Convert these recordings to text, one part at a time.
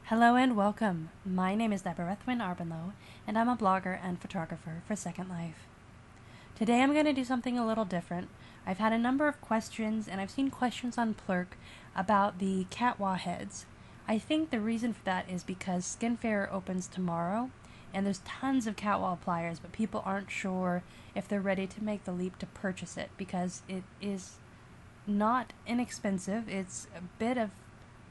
Hello and welcome. My name is Deborah Arbenlow, and I'm a blogger and photographer for Second Life. Today I'm going to do something a little different. I've had a number of questions, and I've seen questions on Plurk about the Catwa heads. I think the reason for that is because Skin Fair opens tomorrow, and there's tons of Catwa pliers, but people aren't sure if they're ready to make the leap to purchase it, because it is not inexpensive. It's a bit of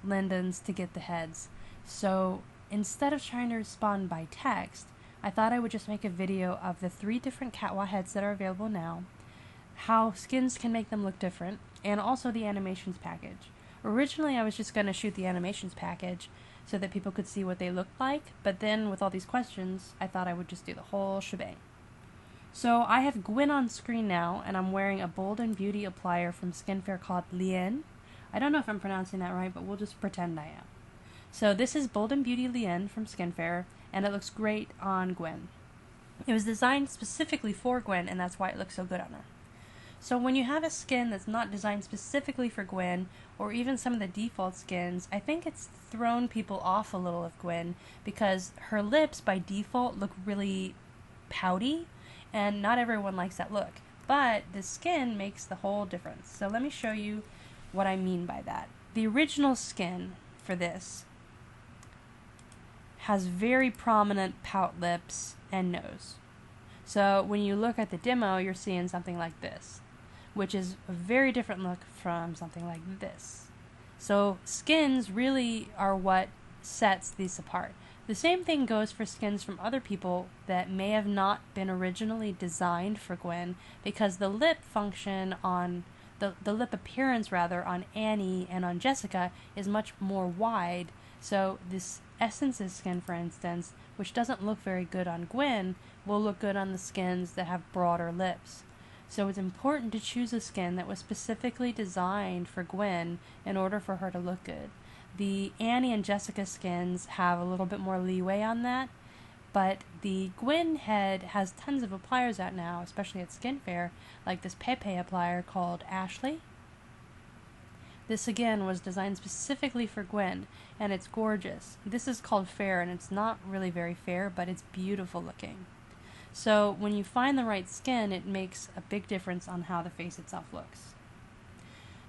lindens to get the heads. So instead of trying to respond by text, I thought I would just make a video of the 3 different Catwa heads that are available now, how skins can make them look different, and also the animations package. Originally I was just going to shoot the animations package so that people could see what they looked like, but then with all these questions, I thought I would just do the whole shebang. So I have Gwen on screen now, and I'm wearing a Bold and Beauty applier from Skin Fair called Lien. I don't know if I'm pronouncing that right, but we'll just pretend I am. So this is Bold and Beauty Lien from Skin Fair, and it looks great on Gwen. It was designed specifically for Gwen, and that's why it looks so good on her. So when you have a skin that's not designed specifically for Gwen, or even some of the default skins, I think it's thrown people off a little of Gwen, because her lips by default look really pouty, and not everyone likes that look. But the skin makes the whole difference. So let me show you what I mean by that. The original skin for this has very prominent pout lips and nose. So when you look at the demo, you're seeing something like this, which is a very different look from something like this. So skins really are what sets these apart. The same thing goes for skins from other people that may have not been originally designed for Gwen, because the lip function on the lip appearance rather on Annie and on Jessica is much more wide. So this Essence's skin, for instance, which doesn't look very good on Gwen, will look good on the skins that have broader lips. So it's important to choose a skin that was specifically designed for Gwen in order for her to look good. The Annie and Jessica skins have a little bit more leeway on that, but the Gwen head has tons of appliers out now, especially at Skin Fair, like this Pepe applier called Ashley. This again was designed specifically for Gwen, and it's gorgeous. This is called Fair, and it's not really very fair, but it's beautiful looking. So when you find the right skin, it makes a big difference on how the face itself looks.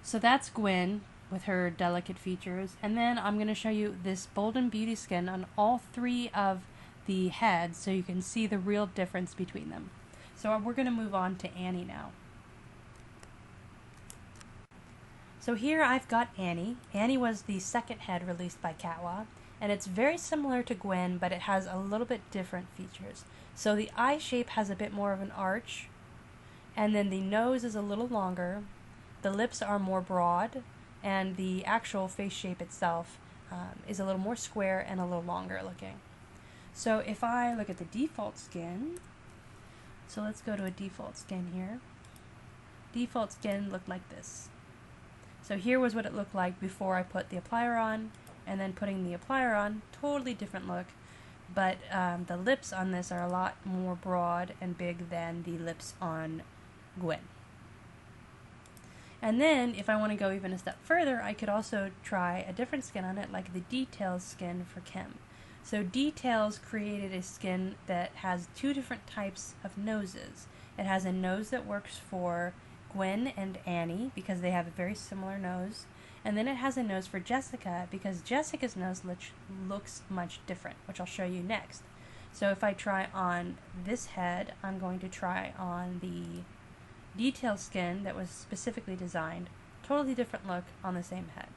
So that's Gwen with her delicate features, and then I'm going to show you this Bold and Beauty skin on all 3 of the heads so you can see the real difference between them. So we're going to move on to Annie now. So here I've got Annie. Annie was the second head released by Catwa, and it's very similar to Gwen, but it has a little bit different features. So the eye shape has a bit more of an arch, and then the nose is a little longer, the lips are more broad, and the actual face shape itself is a little more square and a little longer looking. So if I look at the default skin, so let's go to a default skin here. Default skin looked like this. So here was what it looked like before I put the applier on, and then putting the applier on, totally different look. But the lips on this are a lot more broad and big than the lips on Gwen. And then if I want to go even a step further, I could also try a different skin on it, like the Deetalez skin for Kim. So Deetalez created a skin that has 2 different types of noses. It has a nose that works for Gwen and Annie, because they have a very similar nose, and then it has a nose for Jessica, because Jessica's nose looks much different, which I'll show you next. So if I try on this head, I'm going to try on the Deetalez skin that was specifically designed, totally different look on the same head.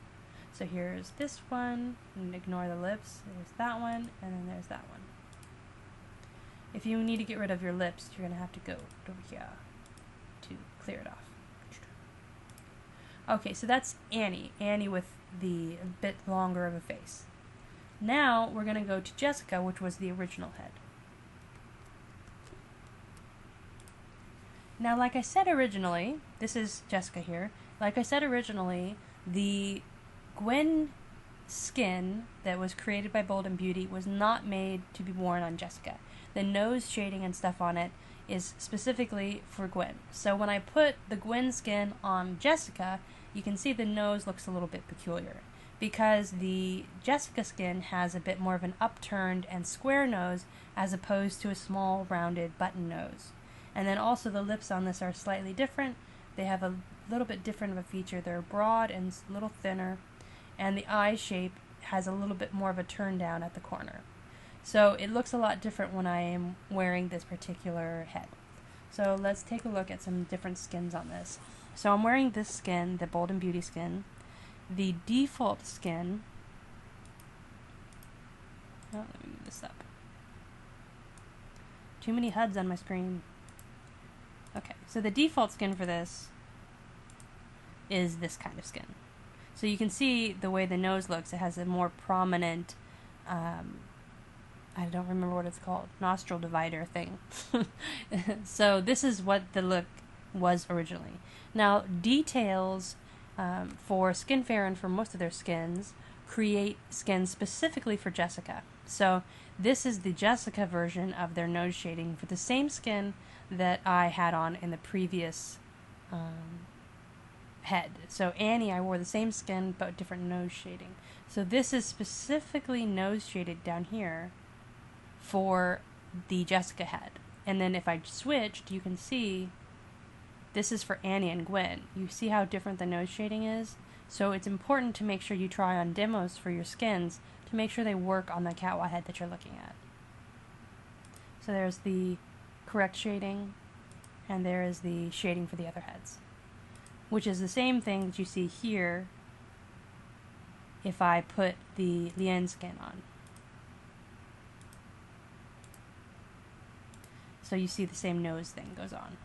So here's this one, and ignore the lips, there's that one, and then there's that one. If you need to get rid of your lips, you're going to have to go over here to clear it off. Okay, so that's Annie. Annie with the bit longer of a face. Now we're going to go to Jessica, which was the original head. Now, like I said originally, this is Jessica here. Like I said originally, the Gwen skin that was created by Bold and Beauty was not made to be worn on Jessica. The nose shading and stuff on it is specifically for Gwen. So when I put the Gwen skin on Jessica, you can see the nose looks a little bit peculiar. because the Jessica skin has a bit more of an upturned and square nose as opposed to a small rounded button nose. And then also the lips on this are slightly different. They have a little bit different of a feature. They're broad and a little thinner, and the eye shape has a little bit more of a turn down at the corner. So it looks a lot different when I am wearing this particular head. So let's take a look at some different skins on this. So I'm wearing this skin, the Bold and Beauty skin. The default skin, oh, let me move this up. Too many HUDs on my screen. Okay, so the default skin for this is this kind of skin. So you can see the way the nose looks. It has a more prominent, I don't remember what it's called, nostril divider thing. So this is what the look was originally. Now, Deetalez, for Skinfair and for most of their skins, create skins specifically for Jessica. So this is the Jessica version of their nose shading for the same skin that I had on in the previous head. So Annie, I wore the same skin but different nose shading. So this is specifically nose shaded down here for the Jessica head. And then if I switched, you can see this is for Annie and Gwen. You see how different the nose shading is? So it's important to make sure you try on demos for your skins to make sure they work on the Catwa head that you're looking at. So there's the correct shading, and there is the shading for the other heads, which is the same thing that you see here if I put the Lien skin on. So you see the same nose thing goes on.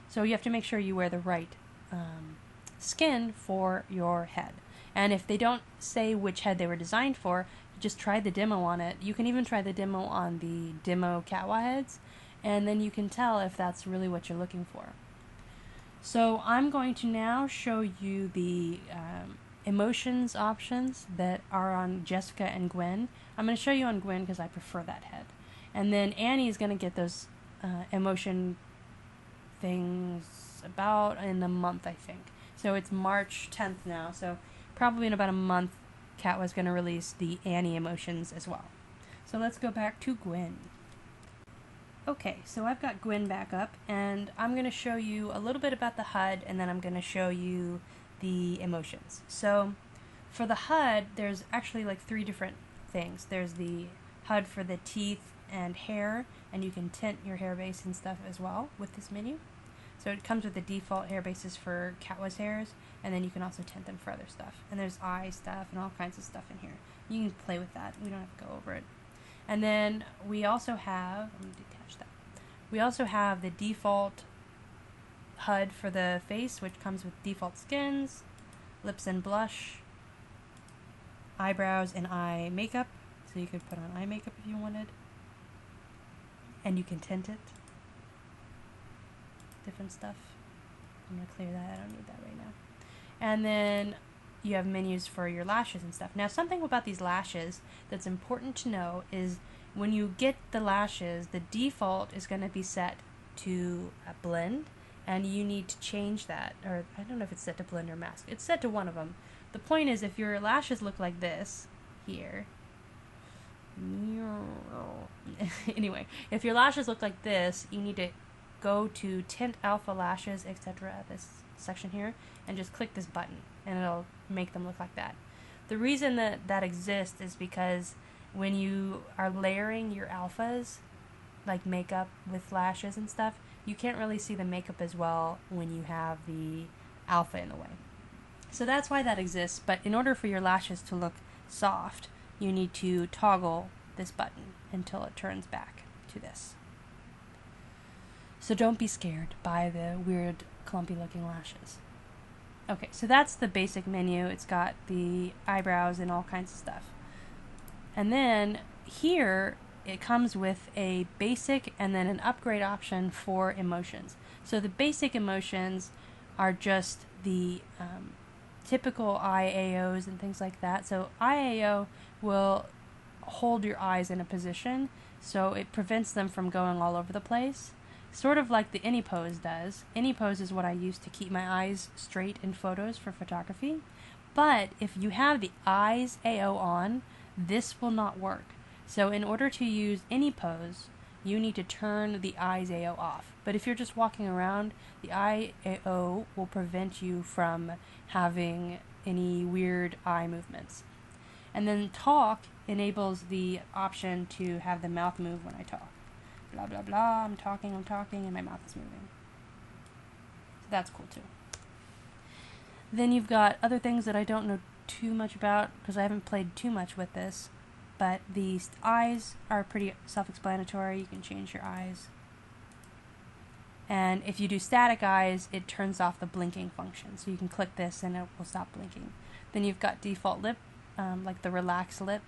So you have to make sure you wear the right skin for your head. And if they don't say which head they were designed for, just try the demo on it. You can even try the demo on the demo Catwa heads, and then you can tell if that's really what you're looking for. So I'm going to now show you the emotions options that are on Jessica and Gwen. I'm going to show you on Gwen because I prefer that head. And then Annie is going to get those emotion things about in a month, I think. So it's March 10th now, so probably in about a month Catwa's going to release the Annie emotions as well. So let's go back to Gwen. Okay, so I've got Gwen back up, and I'm going to show you a little bit about the HUD, and then I'm going to show you the emotions. So for the HUD, there's actually like 3 different things. There's the HUD for the teeth and hair, and you can tint your hair base and stuff as well with this menu. So it comes with the default hair bases for Catwa's hairs, and then you can also tint them for other stuff. And there's eye stuff and all kinds of stuff in here. You can play with that. We don't have to go over it. And then we also have, let me detach that. We also have the default HUD for the face, which comes with default skins, lips and blush, eyebrows and eye makeup. So you could put on eye makeup if you wanted. And you can tint it. Different stuff. I'm going to clear that. I don't need that right now. And then you have menus for your lashes and stuff. Now, something about these lashes that's important to know is when you get the lashes, the default is going to be set to a blend, and you need to change that. Or I don't know if it's set to blend or mask. It's set to one of them. The point is, if your lashes look like this here, anyway, if your lashes look like this, you need to go to Tint Alpha Lashes, etc., this section here, and just click this button, and it'll make them look like that. The reason that that exists is because when you are layering your alphas, like makeup with lashes and stuff, you can't really see the makeup as well when you have the alpha in the way. So that's why that exists, but in order for your lashes to look soft, you need to toggle this button until it turns back to this. So don't be scared by the weird, clumpy looking lashes. Okay, so that's the basic menu. It's got the eyebrows and all kinds of stuff. And then here, it comes with a basic and then an upgrade option for emotions. So the basic emotions are just the typical IAOs and things like that. So IAO will hold your eyes in a position, so it prevents them from going all over the place. Sort of like the any pose does. Any pose is what I use to keep my eyes straight in photos for photography. But if you have the eyes AO on, this will not work. So in order to use any pose, you need to turn the eyes AO off. But if you're just walking around, the eye AO will prevent you from having any weird eye movements. And then talk enables the option to have the mouth move when I talk. Blah, blah, blah, I'm talking, and my mouth is moving. So that's cool too. Then you've got other things that I don't know too much about because I haven't played too much with this. But these eyes are pretty self-explanatory. You can change your eyes. And if you do static eyes, it turns off the blinking function. So you can click this and it will stop blinking. Then you've got default lip, like the relaxed lip.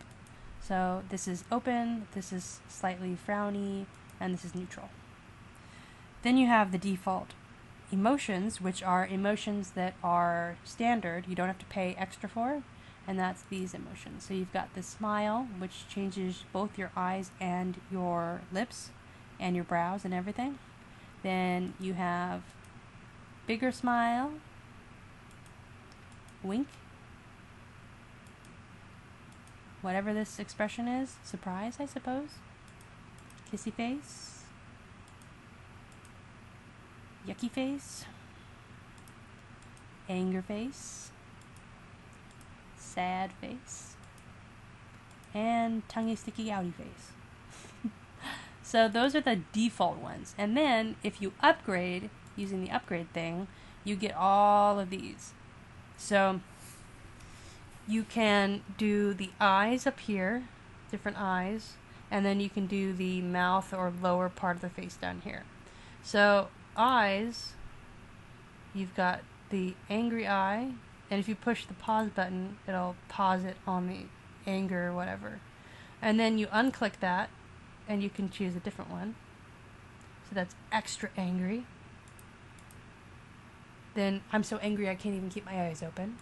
So this is open, this is slightly frowny, and this is neutral. Then you have the default emotions, which are emotions that are standard. You don't have to pay extra for. And that's these emotions. So you've got the smile, which changes both your eyes and your lips and your brows and everything. Then you have bigger smile, wink, whatever this expression is, surprise, I suppose, kissy face, yucky face, anger face, sad face, and tonguey sticky outy face. So those are the default ones. And then if you upgrade using the upgrade thing, you get all of these. So you can do the eyes up here, different eyes, and then you can do the mouth or lower part of the face down here. So eyes, you've got the angry eye, and if you push the pause button, it'll pause it on the anger or whatever. And then you unclick that, and you can choose a different one. So that's extra angry. Then I'm so angry I can't even keep my eyes open.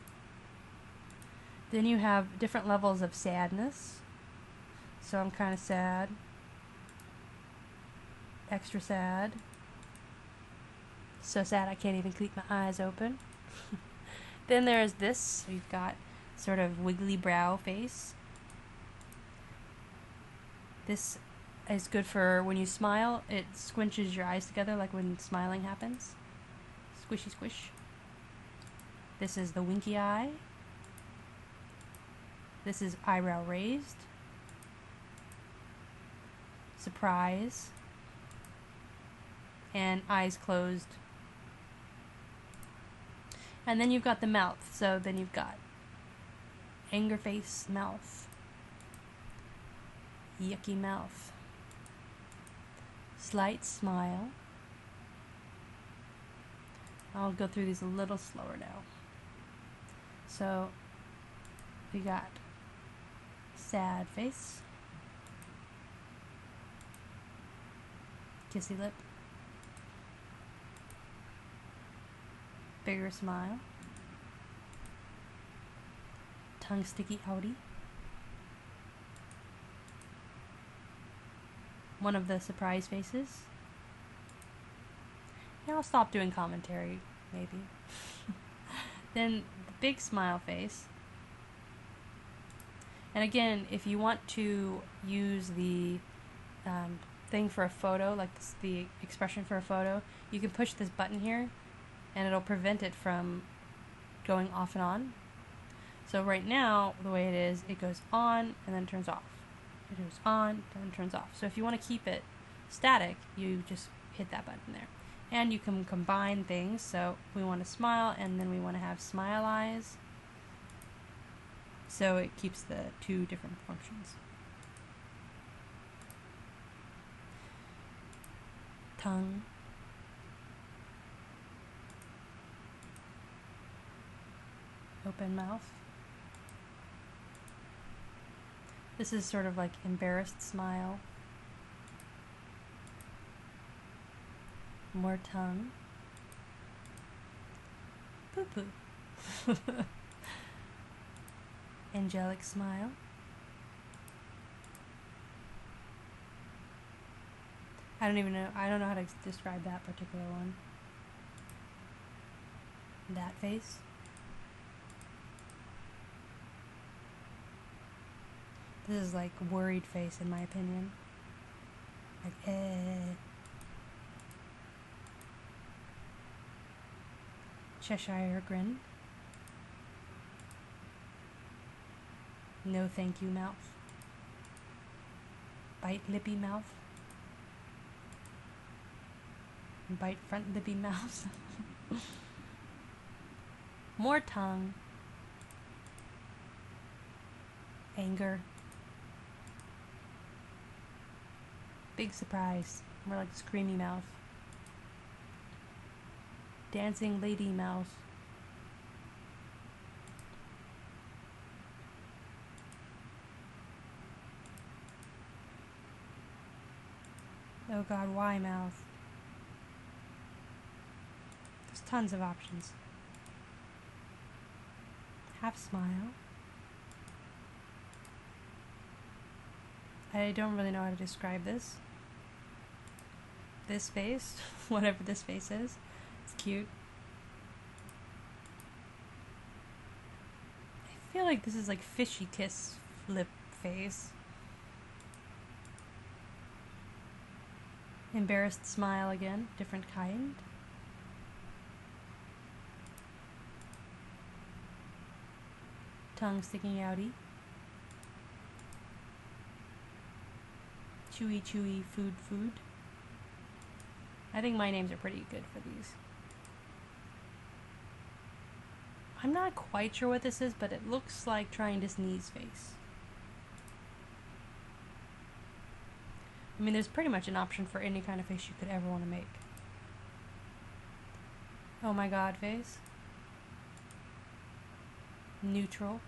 Then you have different levels of sadness. So I'm kind of sad. Extra sad. So sad I can't even keep my eyes open. Then there's this. So you've got sort of wiggly brow face. This is good for when you smile. It squinches your eyes together like when smiling happens. Squishy squish. This is the winky eye. This is eyebrow raised. Surprise. And eyes closed. And then you've got the mouth. So then you've got anger face mouth. Yucky mouth. Slight smile. I'll go through these a little slower now. So we got sad face, kissy lip, bigger smile, tongue sticky outy, one of the surprise faces. Yeah, I'll stop doing commentary, maybe. Then the big smile face. And again, if you want to use the thing for a photo, like this, the expression for a photo, you can push this button here and it'll prevent it from going off and on. So right now, the way it is, it goes on and then turns off. It goes on and then turns off. So if you want to keep it static, you just hit that button there. And you can combine things. So we want to smile and then we want to have smile eyes. So it keeps the two different functions. Tongue. Open mouth. This is sort of like embarrassed smile. More tongue. Poo-poo. Angelic smile. I don't know how to describe that particular one. That face. This is like worried face in my opinion. Like, Cheshire grin. No thank you mouth. Bite lippy mouth. Bite front lippy mouth. More tongue. Anger. Big surprise. More like screamy mouth. Dancing lady mouth. Oh god, why mouth? There's tons of options. Half smile. I don't really know how to describe this. This face, whatever this face is, it's cute. I feel like this is like fishy kiss lip face. Embarrassed smile again, different kind. Tongue sticking outy. Chewy, chewy, food, food. I think my names are pretty good for these. I'm not quite sure what this is, but it looks like trying to sneeze face. I mean, there's pretty much an option for any kind of face you could ever want to make. Oh my god face. Neutral.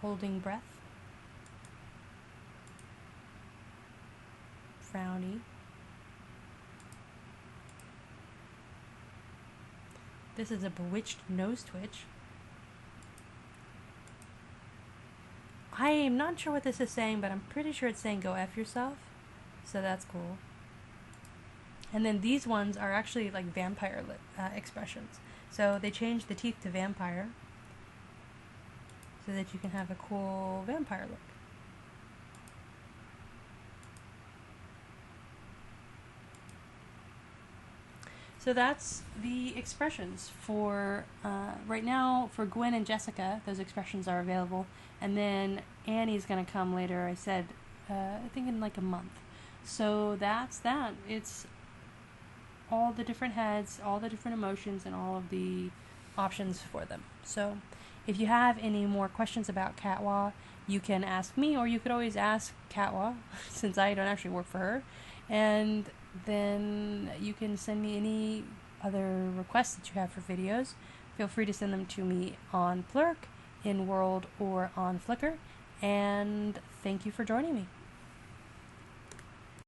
Holding breath. Frowny. This is a bewitched nose twitch. I am not sure what this is saying, but I'm pretty sure it's saying go F yourself. So that's cool. And then these ones are actually like vampire expressions. So they changed the teeth to vampire so that you can have a cool vampire look. So that's the expressions for, right now, for Gwen and Jessica, those expressions are available. And then Annie's going to come later, I said, I think in like a month. So that's that. It's all the different heads, all the different emotions, and all of the options for them. So if you have any more questions about Catwa, you can ask me, or you could always ask Catwa, since I don't actually work for her. And then you can send me any other requests that you have for videos. Feel free to send them to me on Plurk, in World, or on Flickr. And thank you for joining me.